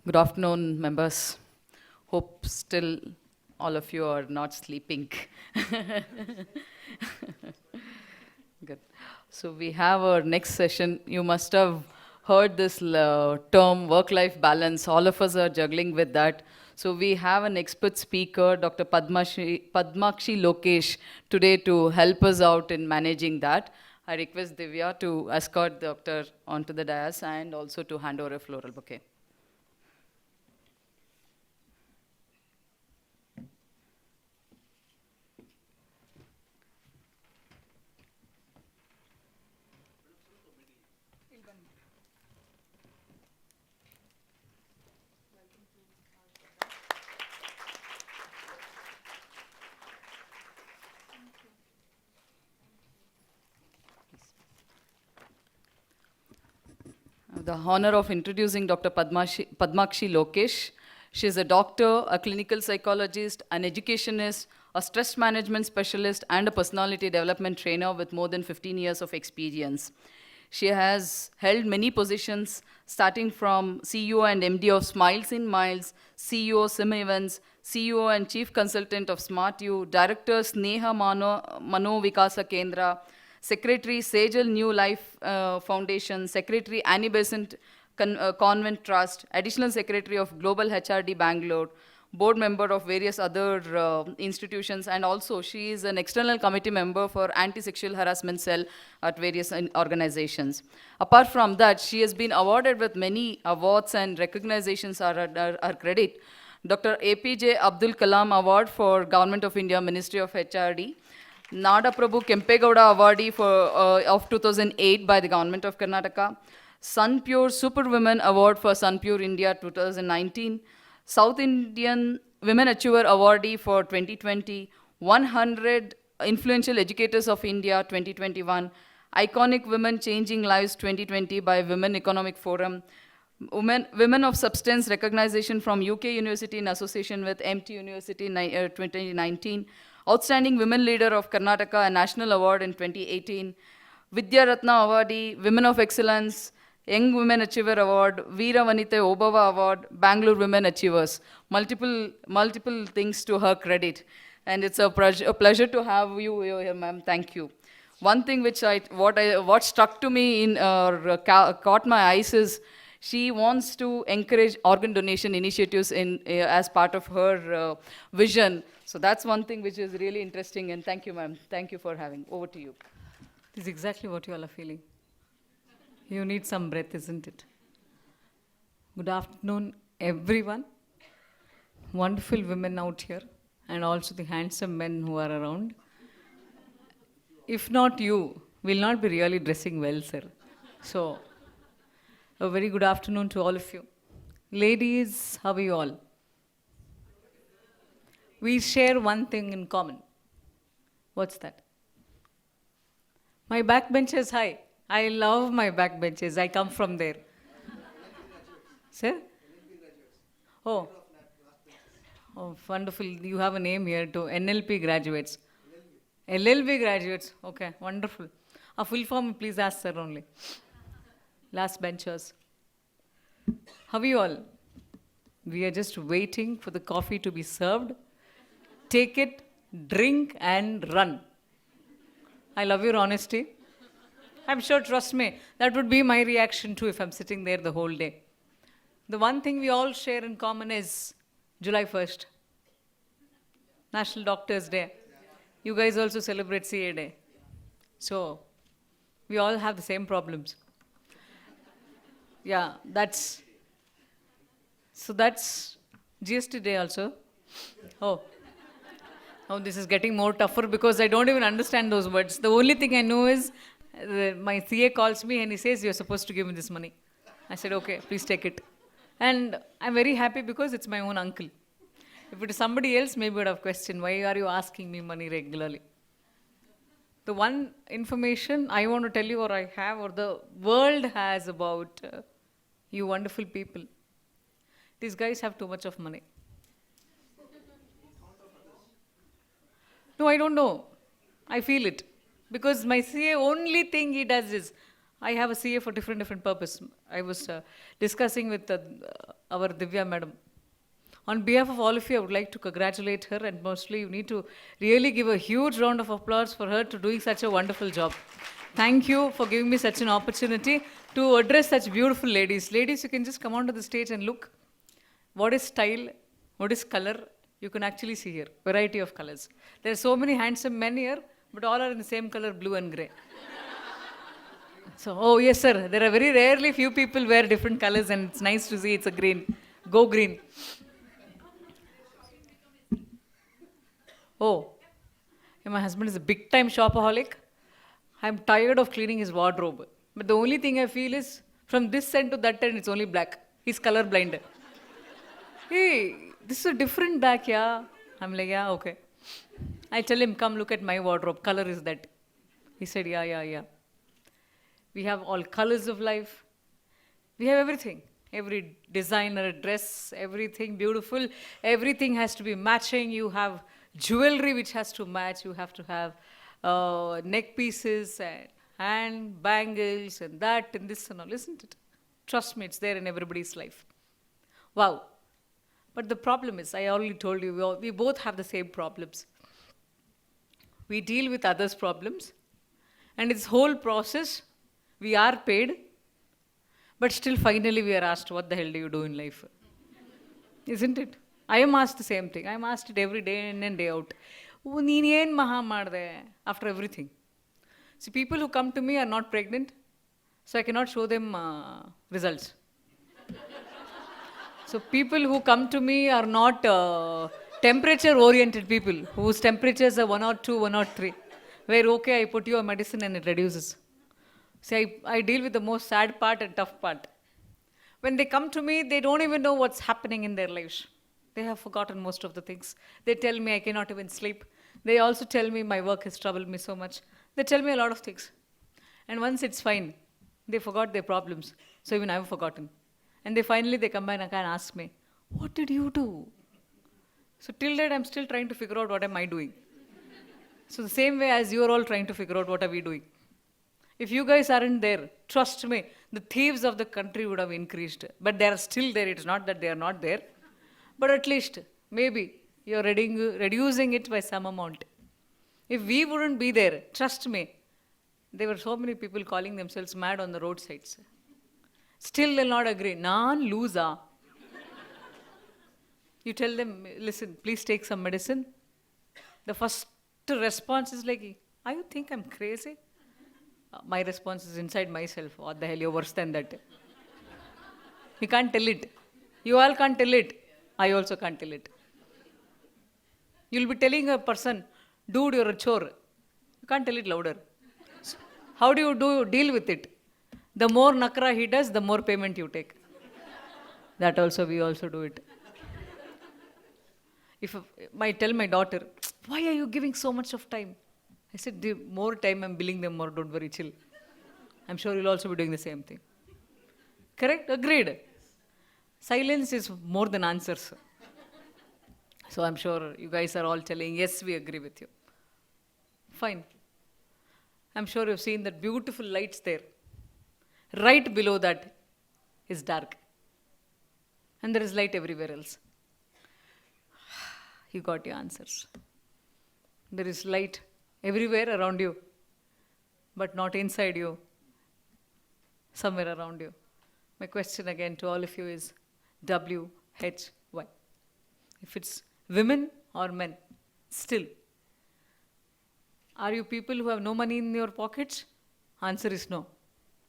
Good afternoon, members. Hope still all of you are not sleeping. Good. So we have our next session. You must have heard this term work-life balance. All of us are juggling with that. So we have an expert speaker, Dr. Padmakshi Lokesh, today to help us out in managing that. I request Divya to escort the doctor onto the dais and also to hand over a floral bouquet. The honor of introducing Dr. Padmakshi Lokesh. She is a doctor, a clinical psychologist, an educationist, a stress management specialist, and a personality development trainer with more than 15 years of experience. She has held many positions, starting from CEO and MD of Smiles in Miles, CEO Sim Events, CEO and Chief Consultant of SmartU, Director Sneha Mano Vikasa Kendra, Secretary Sejal New Life Foundation, Secretary Annie Besant Convent Trust, Additional Secretary of Global HRD Bangalore, board member of various other institutions, and also she is an external committee member for anti-sexual harassment cell at various organizations. Apart from that, she has been awarded with many awards and recognitions are her credit. Dr. APJ Abdul Kalam Award for Government of India, Ministry of HRD. Nada Prabhu Kempegowda Awardee of 2008 by the Government of Karnataka. Sunpure Superwoman Award for Sunpure India 2019. South Indian Women Achiever Awardee for 2020. 100 Influential Educators of India 2021. Iconic Women Changing Lives 2020 by Women Economic Forum. Women of Substance Recognition from UK University in association with MT University 2019. Outstanding Women Leader of Karnataka, a National Award in 2018. Vidya Ratna Awardee, Women of Excellence, Young Women Achiever Award, Veera Vanite Obava Award, Bangalore Women Achievers. Multiple things to her credit. And it's a pleasure to have you here, ma'am. Thank you. One thing which what struck to me in caught my eyes is she wants to encourage organ donation initiatives as part of her vision. So that's one thing which is really interesting. And thank you, ma'am. Thank you for having. Over to you. This is exactly what you all are feeling. You need some breath, isn't it? Good afternoon, everyone. Wonderful women out here, and also the handsome men who are around. If not you, will not be really dressing well, sir. So, a very good afternoon to all of you. Ladies, how are you all? We share one thing in common. What's that? My backbench is high. I love my backbenches. I come from there. Sir? Oh. Oh, wonderful. You have a name here too. NLP graduates. LLB graduates. Okay, wonderful. A full form, please ask sir only. Last benchers. How are you all? We are just waiting for the coffee to be served. Take it, drink, and run. I love your honesty. I'm sure, trust me, that would be my reaction too if I'm sitting there the whole day. The one thing we all share in common is July 1st, National Doctors' Day. You guys also celebrate CA Day. So, we all have the same problems. Yeah, that's GST Day also. Oh, this is getting more tougher because I don't even understand those words. The only thing I know is my CA calls me and he says, you're supposed to give me this money. I said, okay, please take it. And I'm very happy because it's my own uncle. If it is somebody else, maybe I would have questioned, why are you asking me money regularly? The one information I want to tell you, or I have, or the world has about you wonderful people. These guys have too much of money. No, I don't know. I feel it. Because my CA, only thing he does is, I have a CA for different purpose. I was discussing with our Divya madam. On behalf of all of you, I would like to congratulate her, and mostly you need to really give a huge round of applause for her to doing such a wonderful job. Thank you for giving me such an opportunity to address such beautiful ladies. Ladies, you can just come onto the stage and look. What is style? What is color? You can actually see here. Variety of colors. There are so many handsome men here, but all are in the same color, blue and grey. So, oh yes, sir. There are very rarely few people wear different colors, and it's nice to see it's a green. Go green. Oh, yeah, my husband is a big time shopaholic. I'm tired of cleaning his wardrobe. But the only thing I feel is from this end to that end, it's only black. He's color blind. Hey, this is a different black, yeah. I'm like, yeah, okay. I tell him, come look at my wardrobe. Color is that. He said, yeah, yeah, yeah. We have all colors of life. We have everything. Every designer dress, everything beautiful. Everything has to be matching. You have jewelry which has to match. You have to have neck pieces and hand bangles and that and this and all, isn't it? Trust me, it's there in everybody's life. Wow. But the problem is, I already told you, we both have the same problems. We deal with others' problems, and this whole process, we are paid, but still finally we are asked, what the hell do you do in life? Isn't it? I am asked the same thing. I am asked it every day in and day out. "Oh, ನೀನ್ ಏನ್ ಮಹಾ ಮಾಡ್ದೆ?" After everything. See, people who come to me are not pregnant, so I cannot show them results. So people who come to me are not temperature-oriented people, whose temperatures are 102, 103, where, okay, I put you a medicine and it reduces. See, I deal with the most sad part and tough part. When they come to me, they don't even know what's happening in their lives. They have forgotten most of the things. They tell me I cannot even sleep. They also tell me my work has troubled me so much. They tell me a lot of things. And once it's fine, they forgot their problems. So even I've forgotten. And they come back and ask me, what did you do? So till that, I'm still trying to figure out what am I doing. So the same way as you're all trying to figure out what are we doing. If you guys aren't there, trust me, the thieves of the country would have increased. But they are still there. It's not that they are not there. But at least, maybe, you're reducing it by some amount. If we wouldn't be there, trust me, there were so many people calling themselves mad on the roadsides. Still they'll not agree. Naan loser. You tell them, listen, please take some medicine. The first response is like, you think I'm crazy? My response is inside myself. What the hell, you're worse than that. You can't tell it. You all can't tell it. I also can't tell it. You'll be telling a person, dude, you're a chore. You can't tell it louder. So how do you deal with it? The more nakra he does, the more payment you take. That also, we also do it. If I tell my daughter, why are you giving so much of time? I said, the more time I'm billing them more, don't worry, chill. I'm sure you'll also be doing the same thing. Correct? Agreed. Silence is more than answers. So I'm sure you guys are all telling, yes, we agree with you. Fine. I'm sure you've seen that beautiful lights there. Right below that is dark. And there is light everywhere else. You got your answers. There is light everywhere around you, but not inside you, somewhere around you. My question again to all of you is WHY. If it's women or men, still. Are you people who have no money in your pockets? Answer is no.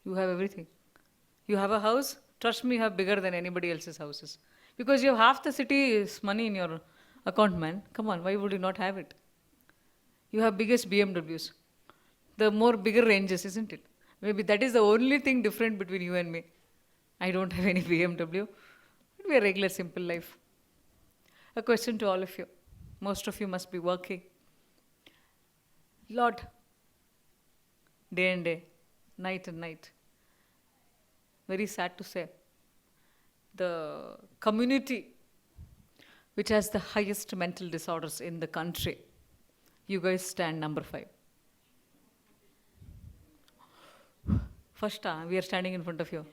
You have everything. You have a house, trust me, you have bigger than anybody else's houses. Because you have half the city's money in your account, man. Come on, why would you not have it? You have biggest BMWs. The more bigger ranges, isn't it? Maybe that is the only thing different between you and me. I don't have any BMW. But we are regular, simple life. A question to all of you. Most of you must be working. Lot. Day and day. Night and night. Very sad to say. The community which has the highest mental disorders in the country, you guys stand number 5. First, we are standing in front of you.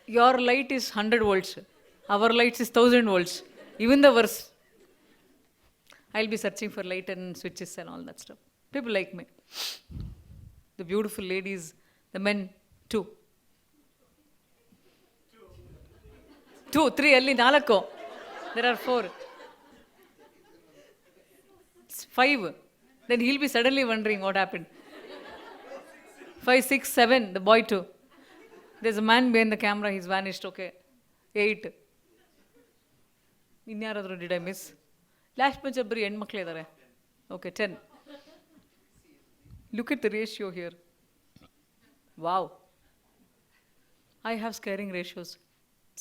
Your light is 100 volts. Our light is 1000 volts. Even the worse. I'll be searching for light and switches and all that stuff. People like me. The beautiful ladies, the men too. 2, 3, ಅಲ್ಲಿ 4. There are 4. It's 5. Then he'll be suddenly wondering what happened. 5, 6, 7, the boy too. There's a man behind the camera, he's vanished, okay. 8. ಇನ್ಯಾರಾದರೂ did I miss? Last bench ಬರೀ ಹೆಣ್ಮಕ್ಳೇ ಇದ್ದಾರೆ. Okay 10. Look at the ratio here. Wow. I have scaring ratios,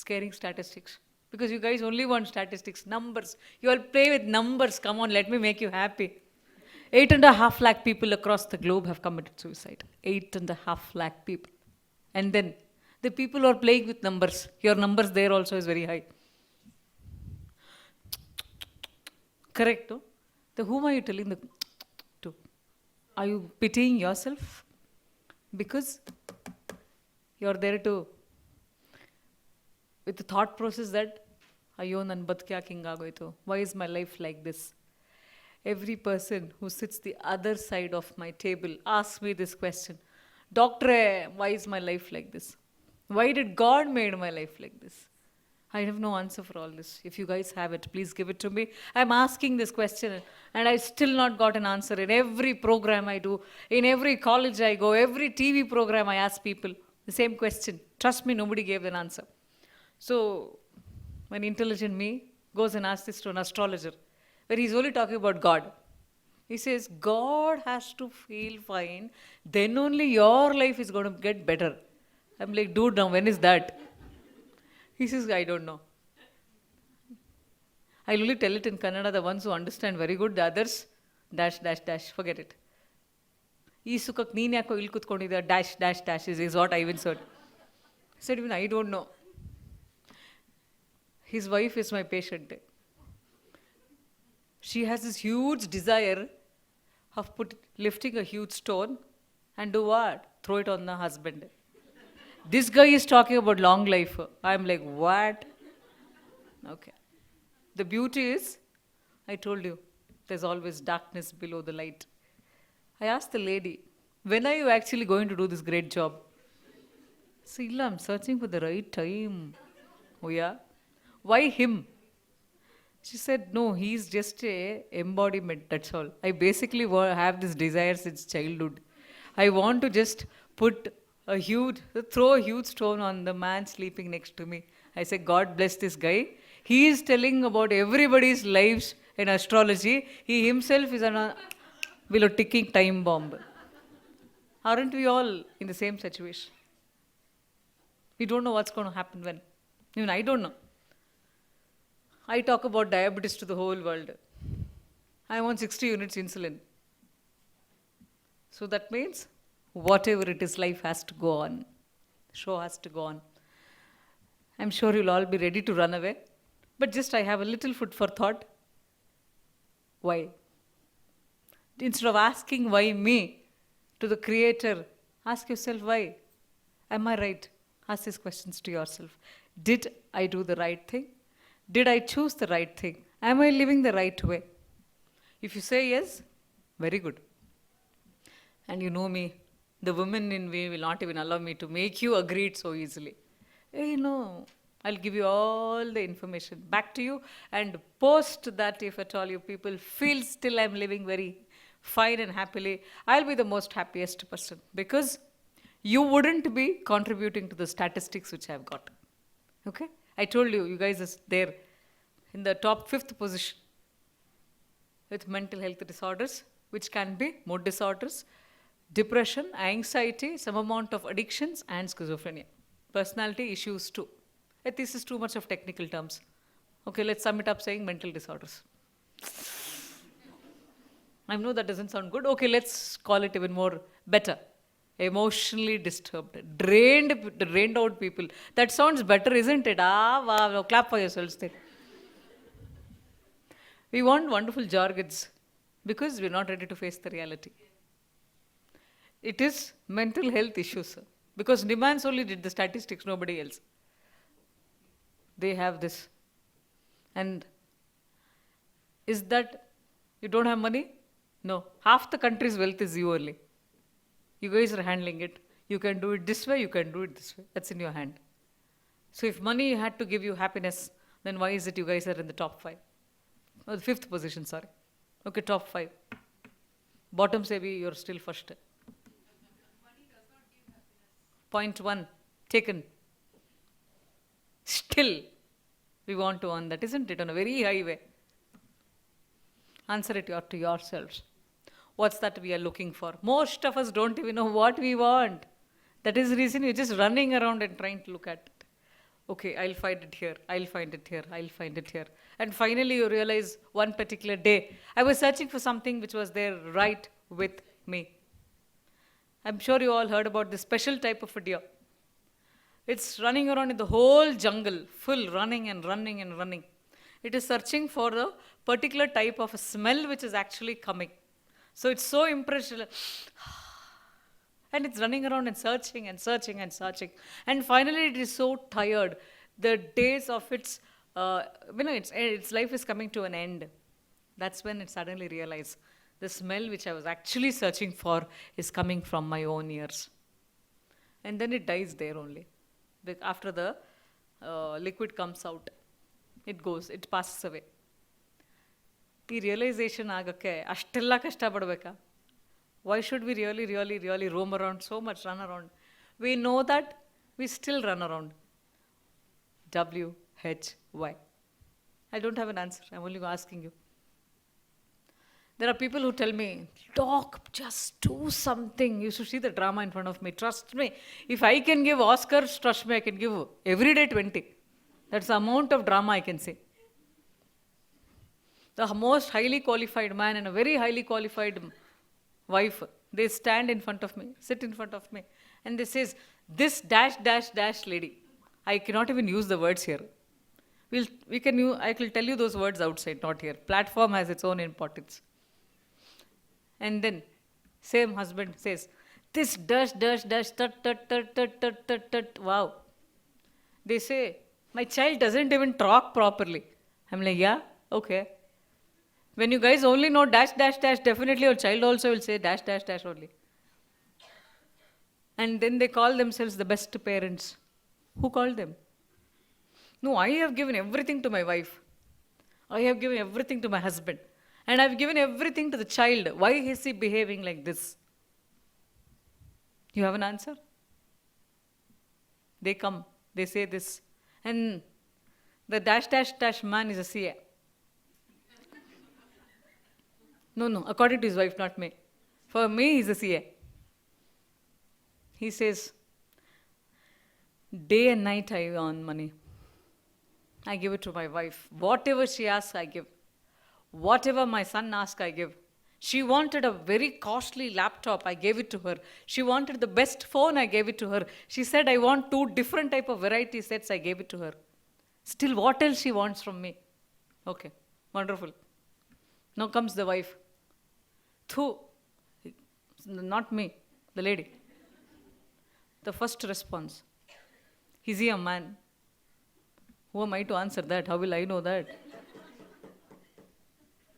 scaring statistics. Because you guys only want statistics, numbers. You all play with numbers. Come on, let me make you happy. 8.5 lakh people across the globe have committed suicide. 8.5 lakh people. And then the people who are playing with numbers, your numbers there also is very high. Correct, no? The whom are you telling the to? Are you pitying yourself? Because you're there to, with the thought process that, ayyo nan badkyaki hingagoytu. Why is my life like this? Every person who sits the other side of my table asks me this question. Doctor, why is my life like this? Why did God made my life like this? I have no answer for all this. If you guys have it, please give it to me. I'm asking this question and I still not got an answer. In every program I do, in every college I go, every TV program I ask people the same question. Trust me, nobody gave an answer. So, when intelligent me goes and asks this to an astrologer, where he's only talking about God. He says, God has to feel fine, then only your life is going to get better. I'm like, dude, now when is that? He says, I don't know. I'll only tell it in Kannada, the ones who understand very good, the others, dash, dash, dash, forget it. ಈ ಸುಖಕ್ಕೆ ನೀನು ಯಾಕೋ ಇಲ್ಲಿ ಕೂತ್ಕೊಂಡಿದ್ದ dash dash dash is what I even said. I said, even I don't know. His wife is my patient. She has this huge desire of lifting a huge stone and do what? Throw it on the husband. This guy is talking about long life. I'm like, what? Okay. The beauty is, I told you, there's always darkness below the light. I asked the lady, when are you actually going to do this great job? So, illa, I'm searching for the right time. Oh yeah? Why him? She said, no, he's just a embodiment, that's all. I basically have this desire since childhood. I want to just throw a huge stone on the man sleeping next to me. I said, God bless this guy. He is telling about everybody's lives in astrology. He himself is below ticking time bomb. Aren't we all in the same situation? We don't know what's going to happen when. Even I don't know. I talk about diabetes to the whole world. I'm on 60 units insulin. So that means whatever it is, life has to go on. The show has to go on. I'm sure you'll all be ready to run away. But just I have a little food for thought. Why? Instead of asking why me to the Creator, ask yourself why. Am I right? Ask these questions to yourself. Did I do the right thing? Did I choose the right thing? Am I living the right way? If you say yes, very good. And you know me, the women in me will not even allow me to make you agree it so easily. Hey, no, I'll give you all the information back to you, and post that if at all you people feel still I'm living very fine and happily, I'll be the most happiest person, because you wouldn't be contributing to the statistics which I've got. Okay? I told you, you guys are there in the top 5th position with mental health disorders, which can be mood disorders, depression, anxiety, some amount of addictions, and schizophrenia. Personality issues too. This is too much of technical terms. Okay, let's sum it up saying mental disorders. I know that doesn't sound good. Okay, let's call it even more better. Emotionally disturbed, drained out people. That sounds better, isn't it? Wow, clap for yourselves then. We want wonderful jargons because we're not ready to face the reality. It is mental health issues, because demands only did the statistics, nobody else. They have this. And is that you don't have money? No. Half the country's wealth is you only. You guys are handling it. You can do it this way, you can do it this way. That's in your hand. So if money had to give you happiness, then why is it you guys are in the top 5? Oh, the 5th position, sorry. Okay, top 5. Bottom say you're still first. Point 1, taken. Still, we want to earn that, isn't it? On a very high way. Answer it to yourselves. What's that we are looking for? Most of us don't even know what we want. That is the reason we're just running around and trying to look at it. Okay, I'll find it here, I'll find it here, I'll find it here. And finally you realize one particular day, I was searching for something which was there right with me. I'm sure you all heard about this special type of a deer. It's running around in the whole jungle, full running and running and running. It is searching for the particular type of a smell which is actually coming. So it's so impressed. And it's running around and searching and searching and searching. And finally it is so tired. The days of its life is coming to an end. That's when it suddenly realized the smell which I was actually searching for is coming from my own ears. And then it dies there only. After the liquid comes out, it passes away. The realization ಆಗಕ್ಕೆ ಅಷ್ಟೆಲ್ಲ ಕಷ್ಟಪಡಬೇಕಾ? Why should we really roam around so much, run around? We know that we still run around. WHY? I don't have an answer. I'm only asking you. There are people who tell me, Doc, just do something. You should see the drama in front of me. Trust me. If I can give Oscars, trust me, I can give every day 20. That's the amount of drama I can say. The most highly qualified man and a very highly qualified wife, they stand in front of me, sit in front of me, and they says, this dash lady. I cannot even use the words here. I will tell you those words outside, not here. Platform has its own importance. And then, same husband says, this tut. Wow. They say, my child doesn't even talk properly. I'm like, yeah, okay. When you guys only know dash, definitely your child also will say dash only. And then they call themselves the best parents. Who called them? No, I have given everything to my wife. I have given everything to my husband. And I've given everything to the child. Why is he behaving like this? You have an answer? They come, they say this. And the dash man is a CA. No, according to his wife, not me. For me, he's a CA. He says, day and night I earn money. I give it to my wife. Whatever she asks, I give. Whatever my son asks, I give. She wanted a very costly laptop, I gave it to her. She wanted the best phone, I gave it to her. She said, I want 2 different type of variety sets, I gave it to her. Still, what else she wants from me? Okay, wonderful. Now comes the wife. Not me, the lady. The first response, is he a man? Who am I to answer that? How will I know that?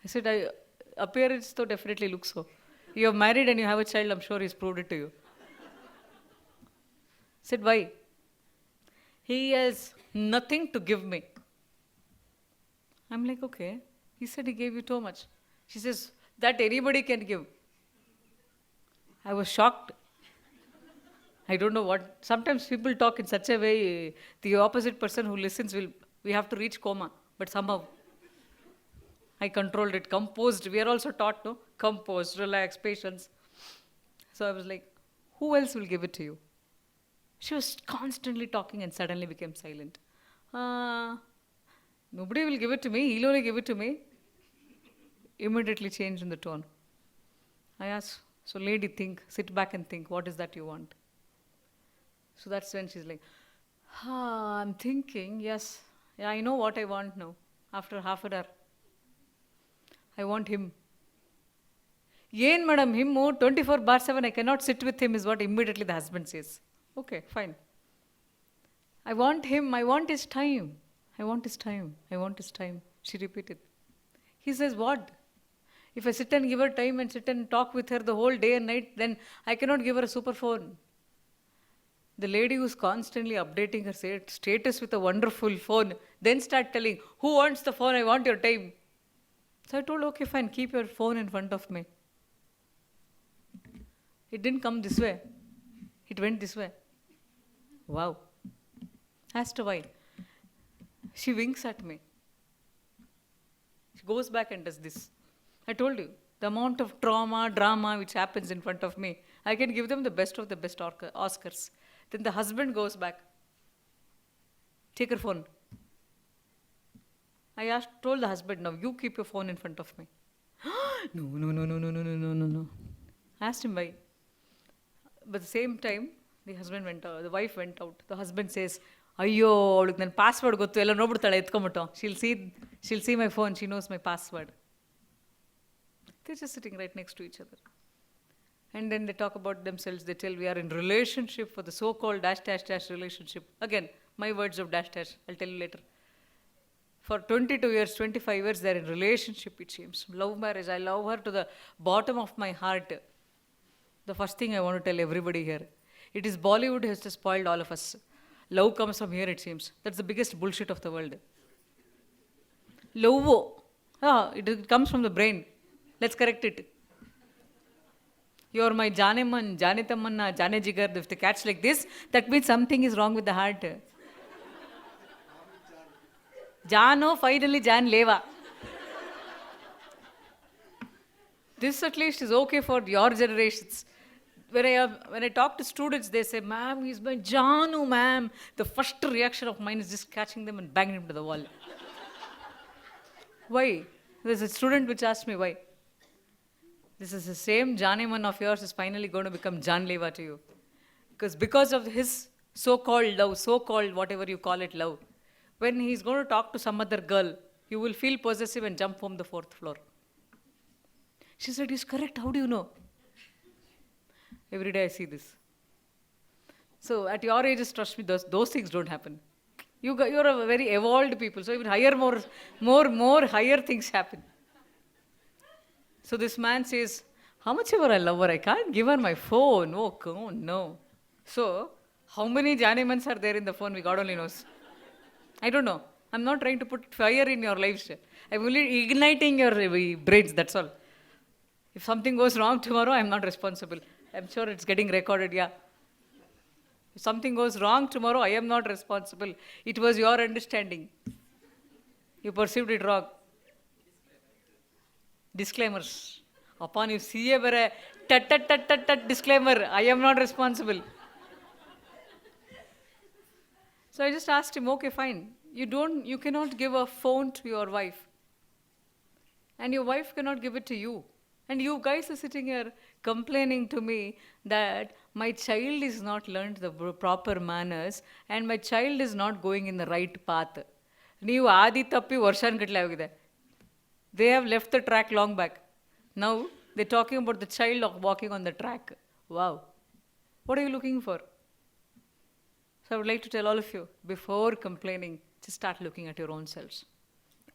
I said, appearance though definitely looks so. You are married and you have a child, I'm sure he's proved it to you. I said, why? He has nothing to give me. I'm like, okay. He said he gave you too much. She says, that anybody can give. I was shocked. I don't know what. Sometimes people talk in such a way, the opposite person who listens we have to reach coma. But somehow, I controlled it, composed. We are also taught, no? Composed, relax, patience. So I was like, who else will give it to you? She was constantly talking and suddenly became silent. Nobody will give it to me. He'll only give it to me. Immediately changed in the tone. I asked, so lady, sit back and think, what is that you want? So that's when she's like, I'm thinking, yes, yeah, I know what I want now. After half an hour, I want him. Yen madam, him 24/7, I cannot sit with him is what immediately the husband says. Okay, fine. I want him, I want his time. I want his time. I want his time. She repeated. He says, what? If I sit and give her time and sit and talk with her the whole day and night, then I cannot give her a super phone. The lady who's constantly updating her status with a wonderful phone, then start telling, who wants the phone? I want your time. So I told, okay, fine, keep your phone in front of me. It didn't come this way. It went this way. Wow. As to why. She winks at me. She goes back and does this. I told you, the amount of trauma, drama which happens in front of me, I can give them the best of the best Oscars. Then the husband goes back. Take her phone. I told the husband, now you keep your phone in front of me. No. I asked him why. But at the same time, the husband went out, the wife went out. The husband says, ಅಯ್ಯೋ ಅವಳಿಗೆ ನನ್ನ password ಗೊತ್ತು ಎಲ್ಲ ನೋಡ್ಬಿಡ್ತಾಳೆ ಎತ್ಕೊಂಬಿಟ್ಟು she'll see my phone, she knows my password. They're just sitting right next to each other. And then they talk about themselves. They tell we are in relationship for the so-called dash relationship. Again, my words of dash. I'll tell you later. For 22 years, 25 years, they're in relationship, it seems. Love marriage. I love her to the bottom of my heart. The first thing I want to tell everybody here. It is Bollywood has just spoiled all of us. Love comes from here, it seems. That's the biggest bullshit of the world. Love. It comes from the brain. Let's correct it. You're my Janeman, Janitamanna, Jane Jigar. If they catch like this, that means something is wrong with the heart. Jano, finally Jan Leva. This at least is okay for your generations. When I talk to students, they say, ma'am, he's my Janu, ma'am. The first reaction of mine is just catching them and banging them to the wall. Why? There's a student which asked me why. This is the same Janeman of yours is finally going to become Janleva to you. Because of his so-called love, so-called whatever you call it love, when he's going to talk to some other girl, you will feel possessive and jump from the 4th floor. She said, he's correct. How do you know? Every day I see this. So at your ages, trust me, those things don't happen. You're a very evolved people. So even more higher things happen. So this man says, how much ever I love her, I can't give her my phone. Oh no. So how many Janemans are there in the phone? God only knows. I don't know. I'm not trying to put fire in your lives. I'm only igniting your brains, that's all. If something goes wrong tomorrow, I'm not responsible. I'm sure it's getting recorded, yeah. If something goes wrong tomorrow, I am not responsible. It was your understanding. You perceived it wrong. Disclaimers. Upon you see a disclaimer, I am not responsible. So I just asked him, okay, fine. You cannot give a phone to your wife. And your wife cannot give it to you. And you guys are sitting here complaining to me that my child is not learned the proper manners and my child is not going in the right path. Neevu aadi tappi varshangatle agide. They have left the track long back. Now they're talking about the child walking on the track. Wow. What are you looking for? So I would like to tell all of you, before complaining, just start looking at your own selves.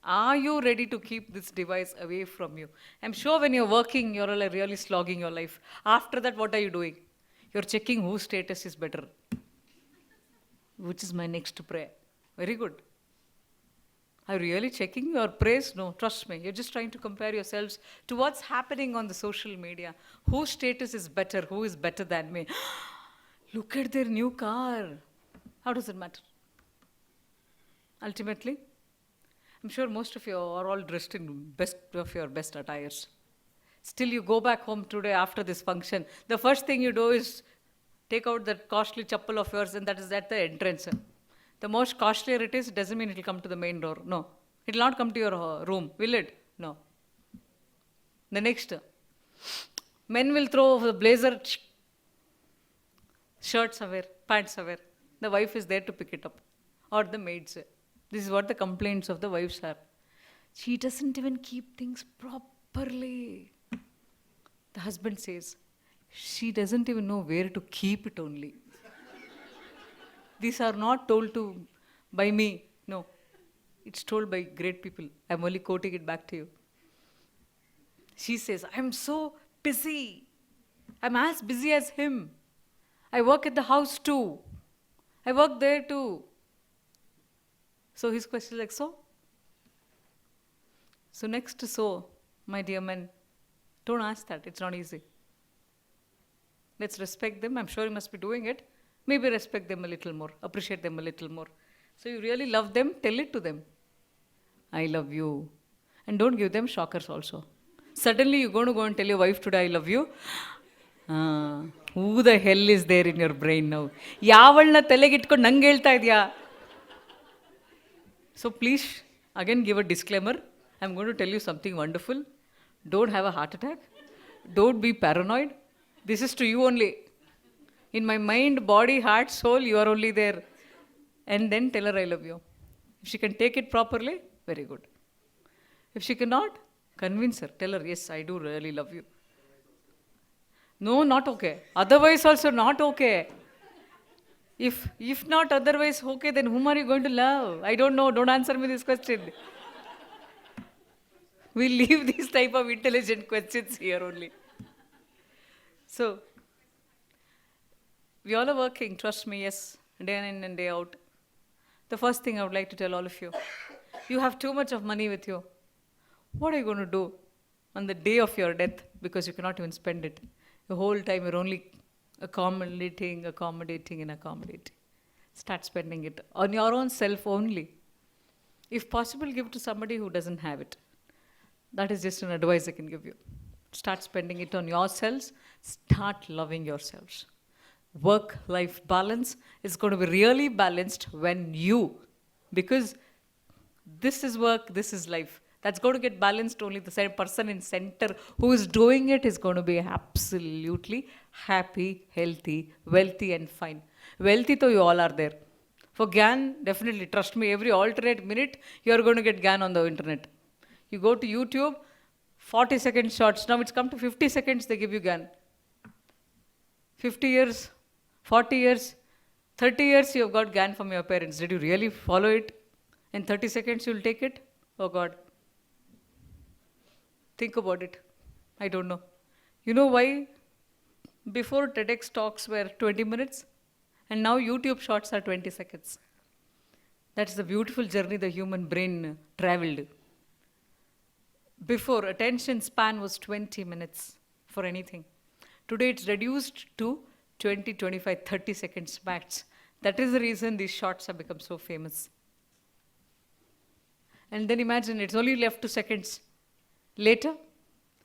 Are you ready to keep this device away from you? I'm sure when you're working, you're really slogging your life. After that, what are you doing? You're checking whose status is better. Which is my next prayer. Very good. Are you really checking your praise? No, trust me. You're just trying to compare yourselves to what's happening on the social media. Whose status is better? Who is better than me? Look at their new car. How does it matter? Ultimately, I'm sure most of you are all dressed in best of your best attires. Still, you go back home today after this function. The first thing you do is take out that costly chappal of yours, and that is at the entrance. The most costlier it is, doesn't mean it will come to the main door. No. It will not come to your room, will it? No. The next, men will throw the blazer, shirts away, pants away. The wife is there to pick it up. Or the maids. This is what the complaints of the wives are. She doesn't even keep things properly. The husband says, she doesn't even know where to keep it only. These are not told by me. No. It's told by great people. I'm only quoting it back to you. She says, I'm so busy. I'm as busy as him. I work at the house too. I work there too. So his question is like, So next to so, my dear men, don't ask that. It's not easy. Let's respect them. I'm sure you must be doing it. Maybe respect them a little more. Appreciate them a little more. So you really love them, tell it to them. I love you. And don't give them shockers also. Suddenly you're going to go and tell your wife today, I love you. Who the hell is there in your brain now? ಯಾವಳನ್ನ ತಲೆಗಿಟ್ಕೊಂಡು ನಂಗೆ ಹೇಳ್ತಾ ಇದೆಯಾ? So please, again give a disclaimer. I'm going to tell you something wonderful. Don't have a heart attack. Don't be paranoid. This is to you only. In my mind, body, heart, soul, you are only there. And then tell her I love you. If she can take it properly, very good. If she cannot, convince her. Tell her, yes, I do really love you. No, not okay. Otherwise also not okay. If not otherwise okay, then whom are you going to love? I don't know. Don't answer me this question. We leave these type of intelligent questions here only. So, we all are working, trust me, yes, day in and day out. The first thing I would like to tell all of you, you have too much of money with you. What are you going to do on the day of your death? Because you cannot even spend it. The whole time you're only accommodating. Start spending it on your own self only. If possible, give to somebody who doesn't have it. That is just an advice I can give you. Start spending it on yourselves. Start loving yourselves. Work-life balance is going to be really balanced when you, because this is work, this is life. That's going to get balanced only the same person in center who is doing it is going to be absolutely happy, healthy, wealthy and fine. Wealthy though you all are there. For GAN, definitely, trust me, every alternate minute you are going to get GAN on the internet. You go to YouTube, 40-second shots. Now it's come to 50 seconds, they give you GAN. 50 years, 40 years, 30 years you have got GAN from your parents. Did you really follow it? In 30 seconds you'll take it? Oh God. Think about it. I don't know. You know why? Before TEDx talks were 20 minutes and now YouTube shots are 20 seconds. That's the beautiful journey the human brain traveled. Before, attention span was 20 minutes for anything. Today it's reduced to 20, 25, 30 seconds max. That is the reason these shots have become so famous. And then imagine it's only left 2 seconds. Later,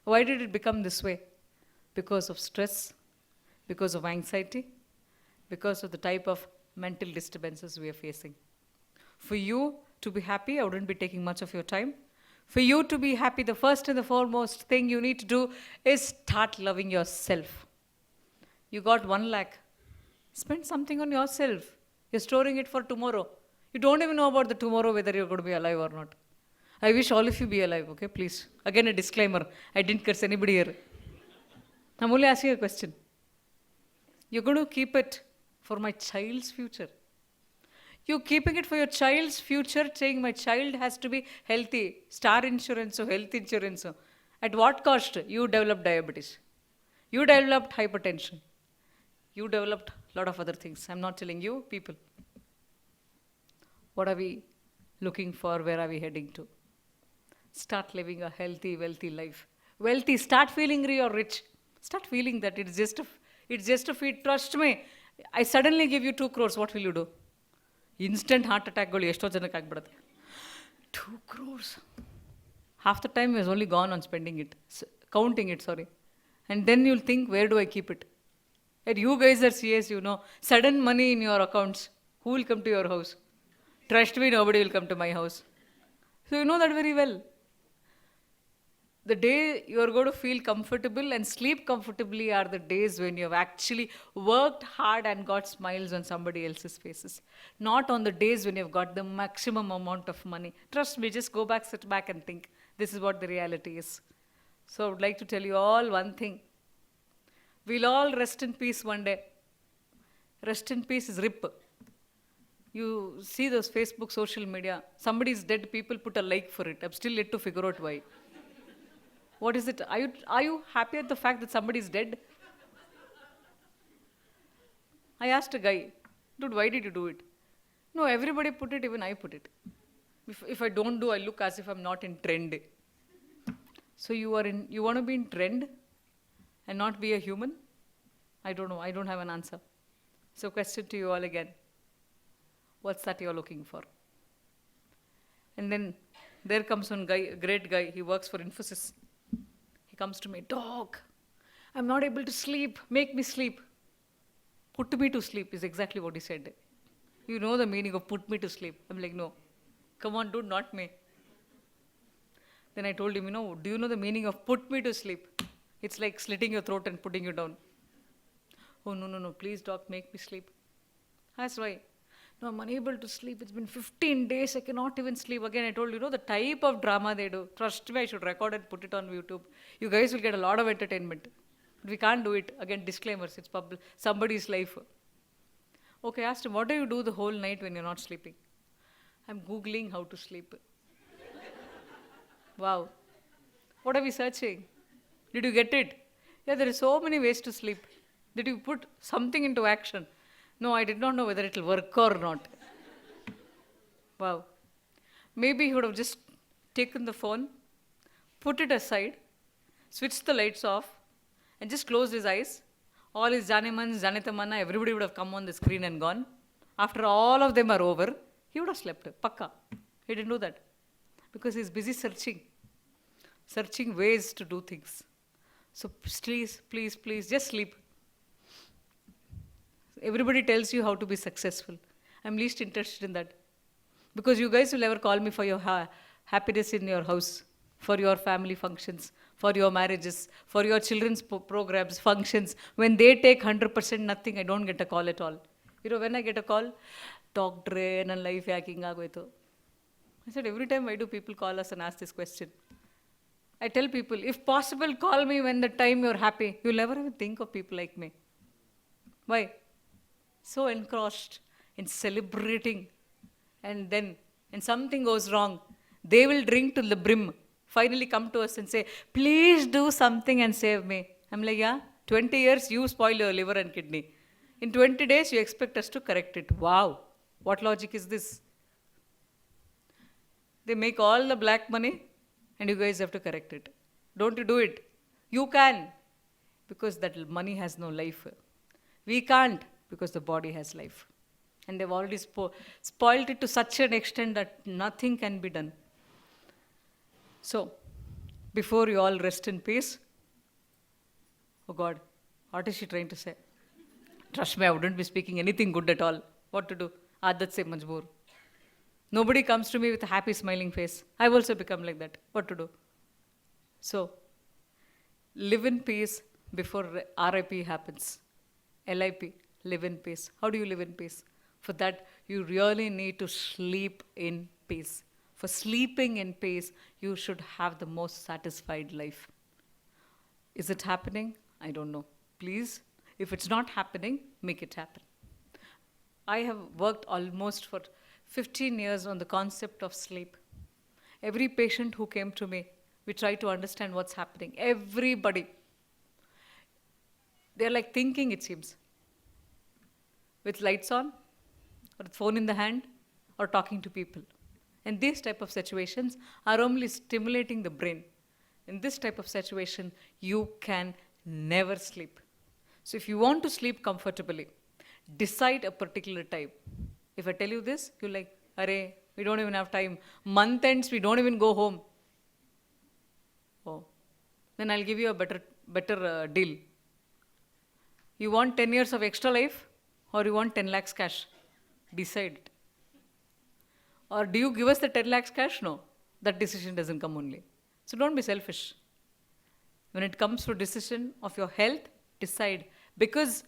why did it become this way? Because of stress, because of anxiety, because of the type of mental disturbances we are facing. For you to be happy, I wouldn't be taking much of your time. For you to be happy, the first and the foremost thing you need to do is start loving yourself. You got 1 lakh. Spend something on yourself. You're storing it for tomorrow. You don't even know about the tomorrow whether you're going to be alive or not. I wish all of you be alive, okay, please. Again, a disclaimer. I didn't curse anybody here. I'm only asking a question. You're going to keep it for my child's future. You're keeping it for your child's future, saying my child has to be healthy, star insurance or health insurance. At what cost? You developed diabetes. You developed hypertension. You developed a lot of other things. I'm not telling you, people. What are we looking for? Where are we heading to? Start living a healthy, wealthy life. Wealthy, start feeling you're rich. Start feeling that it's just a feat. Trust me. I suddenly give you 2 crores. What will you do? Instant heart attack. 2 crores. Half the time is only gone on spending it. Counting it, sorry. And then you'll think, where do I keep it? And you guys are CAs, you know. Sudden money in your accounts. Who will come to your house? Trust me, nobody will come to my house. So you know that very well. The day you are going to feel comfortable and sleep comfortably are the days when you have actually worked hard and got smiles on somebody else's faces. Not on the days when you've got the maximum amount of money. Trust me, just go back, sit back and think. This is what the reality is. So I would like to tell you all one thing. We'll all rest in peace one day. Rest in peace is RIP. You see those Facebook, social media. Somebody is dead, people put a like for it. I'm still yet to figure out why. What is it? Are you happy at the fact that somebody is dead? I asked a guy, dude, why did you do it? No, everybody put it, even I put it. If I don't do, I look as if I'm not in trend. So you want to be in trend and not be a human? I don't know. I don't have an answer. So question to you all again. What's that you're looking for? And then there comes one guy, a great guy. He works for Infosys. He comes to me, Doc, I'm not able to sleep. Make me sleep. Put me to sleep is exactly what he said. You know the meaning of put me to sleep. I'm like, no. Come on, dude, not me. Then I told him, do you know the meaning of put me to sleep? It's like slitting your throat and putting you down. Oh, no, please, doc, make me sleep. That's why. No, I'm unable to sleep. It's been 15 days. I cannot even sleep. Again, I told you, the type of drama they do. Trust me, I should record and put it on YouTube. You guys will get a lot of entertainment. But we can't do it. Again, disclaimers. It's somebody's life. Okay, I asked him, what do you do the whole night when you're not sleeping? I'm Googling how to sleep. Wow. What are we searching? Did you get it? Yeah, there are so many ways to sleep. Did you put something into action? No, I did not know whether it will work or not. Wow. Maybe he would have just taken the phone, put it aside, switched the lights off, and just closed his eyes. All his Janimans, Janitamanna, everybody would have come on the screen and gone. After all of them are over, he would have slept. Pakka. He didn't do that. Because he's busy searching ways to do things. So please, just sleep. Everybody tells you how to be successful. I'm least interested in that. Because you guys will never call me for your happiness in your house, for your family functions, for your marriages, for your children's programs, functions. When they take 100% nothing, I don't get a call at all. When I get a call, doctor, and life hacking agoito. I said, every time why do people call us and ask this question? I tell people, if possible, call me when the time you're happy. You'll never even think of people like me. Why? So engrossed in celebrating. And then, when something goes wrong, they will drink to the brim. Finally come to us and say, please do something and save me. I'm like, yeah, 20 years you spoil your liver and kidney. In 20 days you expect us to correct it. Wow, what logic is this? They make all the black money and you guys have to correct it. Don't you do it? You can, because that money has no life. We can't, because the body has life. And they've already spoiled it to such an extent that nothing can be done. So, before you all rest in peace, oh God, what is she trying to say? Trust me, I wouldn't be speaking anything good at all. What to do? Aadat se majboor. Nobody comes to me with a happy smiling face. I've also become like that. What to do? So, live in peace before RIP happens. LIP, live in peace. How do you live in peace? For that, you really need to sleep in peace. For sleeping in peace, you should have the most satisfied life. Is it happening? I don't know. Please, if it's not happening, make it happen. I have worked almost for 15 years on the concept of sleep. Every patient who came to me, we try to understand what's happening. Everybody. They're like thinking, it seems. With lights on, or the phone in the hand, or talking to people. And these type of situations are only stimulating the brain. In this type of situation, you can never sleep. So if you want to sleep comfortably, decide a particular time. If I tell you this, you're like, arey, we don't even have time. Month ends, we don't even go home. Oh, then I'll give you a better deal. You want 10 years of extra life, or you want 10 lakhs cash? Decide it. Or do you give us the 10 lakhs cash? No, that decision doesn't come only. So don't be selfish. When it comes to decision of your health, decide. Because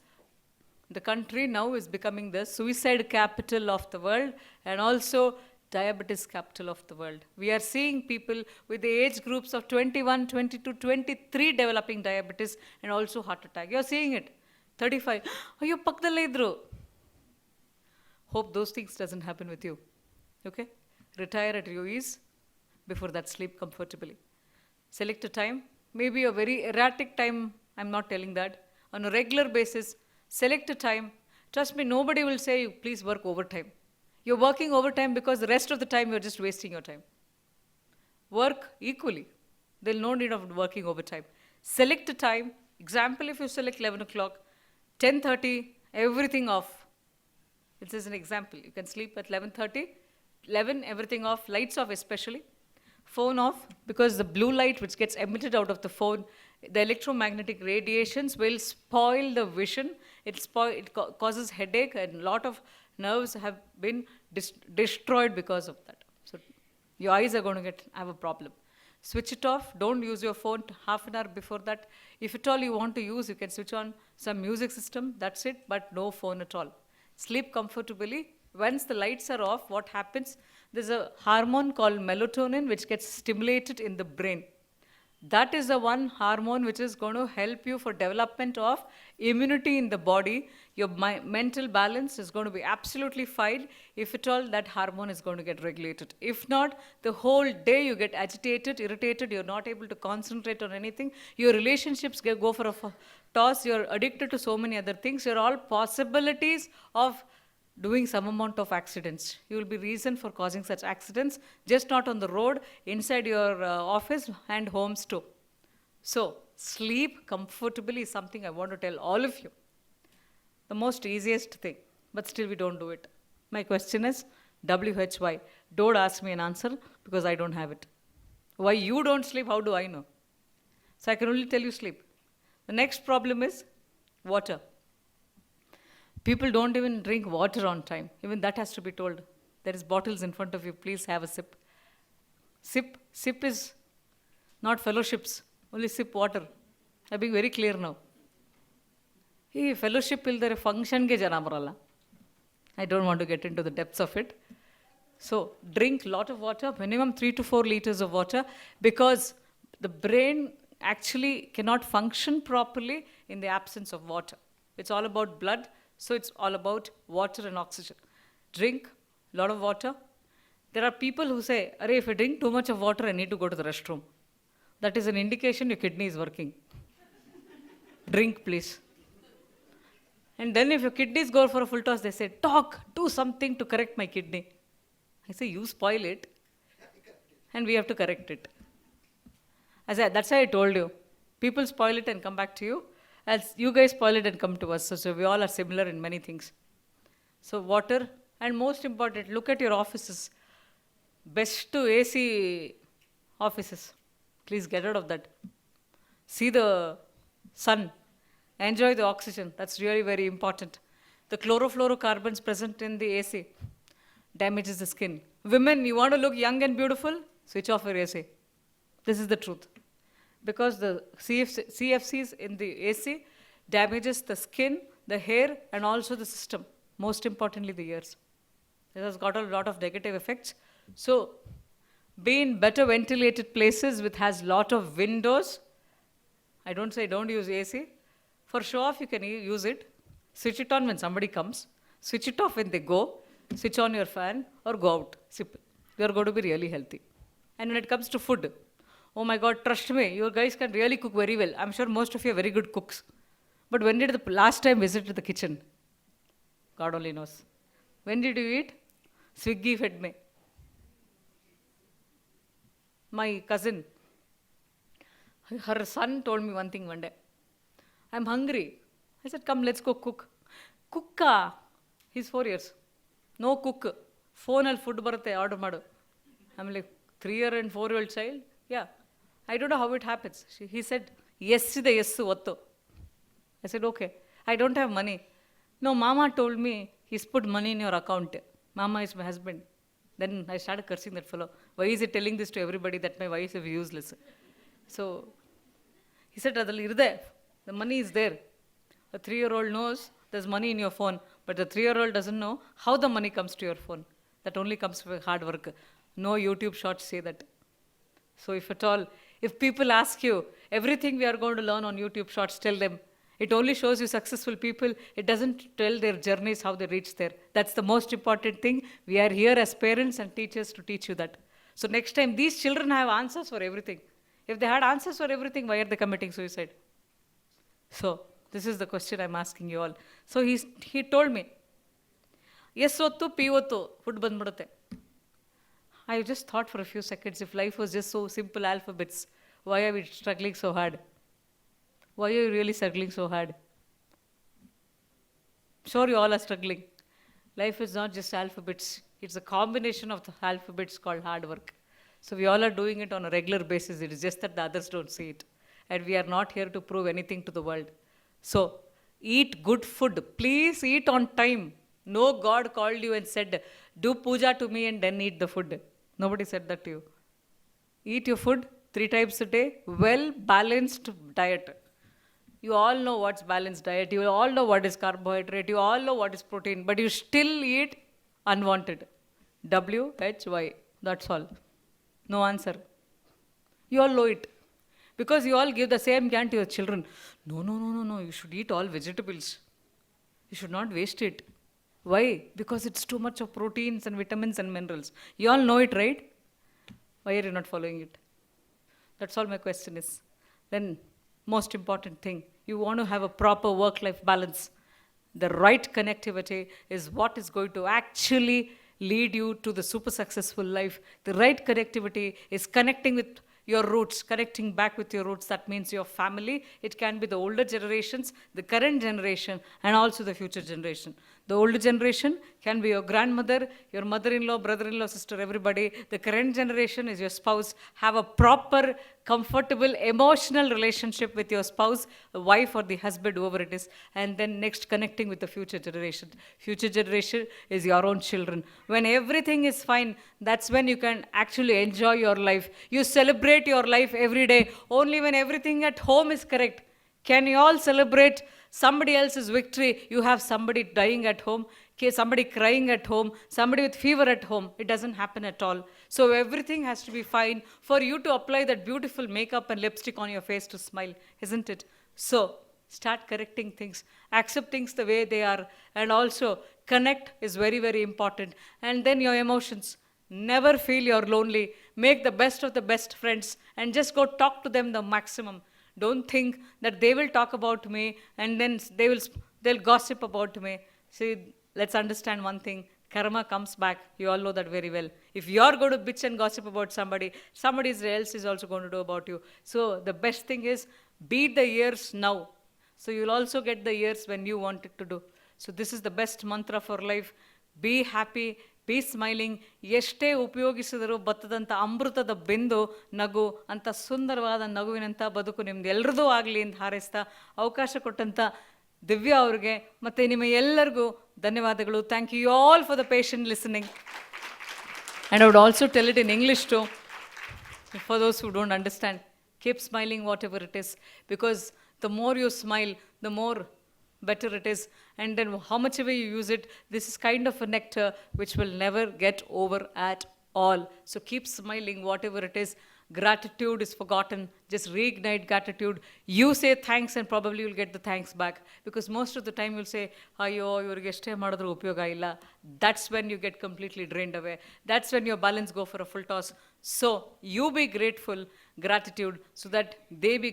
the country now is becoming the suicide capital of the world and also diabetes capital of the world. We are seeing people with the age groups of 21, 22, 23 developing diabetes and also heart attack. You're seeing it. 35. Ayyo, pakkadalli idru. Hope those things doesn't happen with you. Okay? Retire at your ease. Before that, sleep comfortably. Select a time, maybe a very erratic time, I'm not telling that. On a regular basis, select a time. Trust me, nobody will say, please work overtime. You're working overtime because the rest of the time you're just wasting your time. Work equally. There's no need of working overtime. Select a time. Example, if you select 11 o'clock, 10:30, everything off. This is an example. You can sleep at 11:30, 11, everything off, lights off especially. Phone off, because the blue light which gets emitted out of the phone, the electromagnetic radiations will spoil the vision. It causes headache, and a lot of nerves have been destroyed because of that. So your eyes are going to have a problem. Switch it off. Don't use your phone half an hour before that. If at all you want to use, you can switch on some music system. That's it, but no phone at all. Sleep comfortably. Once the lights are off, what happens? There's a hormone called melatonin which gets stimulated in the brain. That is the one hormone which is going to help you for development of immunity in the body. Your mental balance is going to be absolutely fine if at all that hormone is going to get regulated. If not, the whole day you get agitated, irritated, you're not able to concentrate on anything. Your relationships go for a toss. You're addicted to so many other things. You're all possibilities of doing some amount of accidents. You will be reason for causing such accidents, just not on the road, inside your office and homes too. So, sleep comfortably is something I want to tell all of you. The most easiest thing, but still we don't do it. My question is, WHY? Don't ask me an answer because I don't have it. Why you don't sleep, how do I know? So I can only tell you sleep. The next problem is water. People don't even drink water on time. Even that has to be told. There is bottles in front of you. Please have a sip. Sip is not fellowships. Only sip water. I'm being very clear now. Hey, fellowship illdare function ge jana baralla. I don't want to get into the depths of it. So drink lot of water, minimum 3 to 4 liters of water, because the brain actually cannot function properly in the absence of water. It's all about blood. So it's all about water and oxygen. Drink a lot of water. There are people who say, "Arey, if I drink too much of water, I need to go to the restroom." That is an indication your kidney is working. Drink, please. And then if your kidneys go for a full toss, they say, "Talk, do something to correct my kidney." I say, "You spoil it, and we have to correct it." That's why I told you. People spoil it and come back to you. As you guys spoil it and come to us. So we all are similar in many things. So water, and most important, look at your offices. Best to AC offices. Please get out of that. See the sun. Enjoy the oxygen. That's really very important. The chlorofluorocarbons present in the AC damages the skin. Women, you want to look young and beautiful? Switch off your AC. This is the truth. Because the CFCs in the AC damages the skin, the hair, and also the system. Most importantly, the ears. This has got a lot of negative effects. So, be in better ventilated places which has lot of windows. I don't say don't use AC. For show off, you can use it. Switch it on when somebody comes. Switch it off when they go. Switch on your fan or go out. Simple. You are going to be really healthy. And when it comes to food, oh my God, trust me, you guys can really cook very well. I'm sure most of you are very good cooks. But when did the last time visit the kitchen? God only knows. When did you eat? Swiggy fed me. My cousin, her son told me one thing one day. I'm hungry. I said, come, let's go cook. Cooka. He's 4 years. No cook. Phone al food baratte order madu. I'm like, 3-year and 4-year-old child? Yeah. I don't know how it happens. He said, yes, the yes, otto. I said, okay. I don't have money. No, Mama told me he's put money in your account. Mama is my husband. Then I started cursing that fellow. Why is he telling this to everybody that my wife is useless? So he said, the money is there. A 3-year-old knows there's money in your phone, but the 3-year-old doesn't know how the money comes to your phone. That only comes with hard work. No YouTube shorts say that. So if at all, if people ask you, everything we are going to learn on YouTube shorts, tell them, It only shows you successful people. It doesn't tell their journeys, how they reach there. That's the most important thing. We are here as parents and teachers to teach you that. So next time, these children have answers for everything. If they had answers for everything, why are they committing suicide? So this is the question I'm asking you all. So he told me, yes, ಹೊತ್ತು P ಹೊತ್ತು food ಬಂದ್ಬಿಡುತ್ತೆ. I just thought for a few seconds, if life was just so simple alphabets, why are we struggling so hard? Why are you really struggling so hard? Sure, you all are struggling. Life is not just alphabets. It's a combination of the alphabets called hard work. So we all are doing it on a regular basis. It is just that the others don't see it. And we are not here to prove anything to the world. So eat good food. Please eat on time. No God called you and said, do puja to me and then eat the food. Nobody said that to you. Eat your food 3 times a day. Well balanced diet. You all know what's balanced diet. You all know what is carbohydrate. You all know what is protein. But you still eat unwanted. WHY. That's all. No answer. You all know it. Because you all give the same can to your children. No. You should eat all vegetables. You should not waste it. Why? Because it's too much of proteins and vitamins and minerals. You all know it, right? Why are you not following it? That's all my question is. Then, most important thing, you want to have a proper work-life balance. The right connectivity is what is going to actually lead you to the super successful life. The right connectivity is connecting with your roots, connecting back with your roots. That means your family. It can be the older generations, the current generation, and also the future generation. The older generation can be your grandmother, your mother-in-law, brother-in-law, sister, everybody. The current generation is your spouse. Have a proper, comfortable, emotional relationship with your spouse, the wife or the husband, whoever it is. And then next, connecting with the future generation. Future generation is your own children. When everything is fine, that's when you can actually enjoy your life. You celebrate your life every day. Only when everything at home is correct can you all celebrate somebody else's victory. You have somebody dying at home, somebody crying at home, somebody with fever at home. It doesn't happen at all. So everything has to be fine for you to apply that beautiful makeup and lipstick on your face to smile, isn't it? So start correcting things, accept things the way they are, and also connect is very, very important. And then your emotions. Never feel you're lonely. Make the best of the best friends and just go talk to them the maximum. Don't think that they will talk about me and then they'll gossip about me. See, let's understand one thing. Karma comes back. You all know that very well. If you're going to bitch and gossip about somebody else is also going to do about you. So the best thing is beat the years now. So you'll also get the years when you want it to do. So this is the best mantra for life. Be happy. B smiling. ಎಷ್ಟೇ ಉಪಯೋಗಿಸಿದರೂ ಬತ್ತದಂಥ ಅಮೃತದ ಬಿಂದು ನಗು ಅಂತ ಸುಂದರವಾದ ನಗುವಿನಂಥ ಬದುಕು ನಿಮ್ದು ಎಲ್ರದೂ ಆಗಲಿ ಅಂತ ಹಾರೈಸ್ತಾ ಅವಕಾಶ ಕೊಟ್ಟಂಥ ದಿವ್ಯಾ ಅವ್ರಿಗೆ ಮತ್ತು ನಿಮ್ಮ ಎಲ್ಲರಿಗೂ ಧನ್ಯವಾದಗಳು. Thank you all for the patient listening. And I would also tell it in English to for those who don't understand. Keep smiling whatever it is, because the more you smile the more better it is. And then how much ever you use it, this is kind of a nectar which will never get over at all. So keep smiling whatever it is. Gratitude is forgotten. Just reignite gratitude. You say thanks and probably you'll get the thanks back, because most of the time you'll say ayyo ivrige eshte madidru upayoga illa. That's when you get completely drained away. That's when your balance go for a full toss. So you be grateful, gratitude, so that they be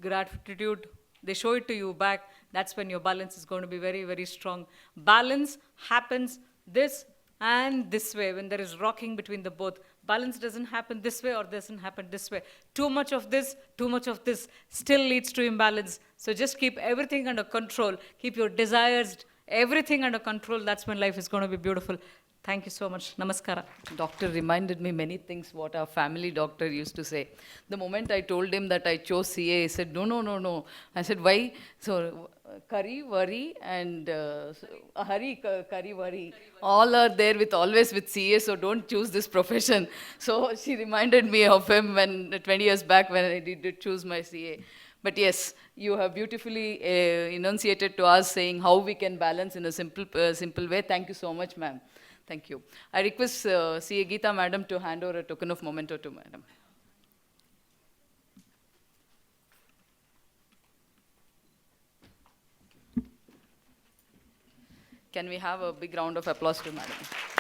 gratitude, they show it to you back. That's when your balance is going to be very, very strong. Balance happens this and this way when there is rocking between the both. Balance doesn't happen this way or doesn't happen this way. Too much of this, too much of this still leads to imbalance. So just keep everything under control. Keep your desires, everything under control. That's when life is going to be beautiful. Thank you so much. Namaskara. Doctor reminded me many things what our family doctor used to say. The moment I told him that I chose CA, he said, no. I said, why? So, curry, worry, and hurry, curry, worry. All are there always with CA, so don't choose this profession. So she reminded me of him when 20 years back when I did choose my CA. But yes, you have beautifully enunciated to us saying how we can balance in a simple way. Thank you so much, ma'am. Thank you. I request CA Geeta madam to hand over a token of memento to madam. Can we have a big round of applause to Madam?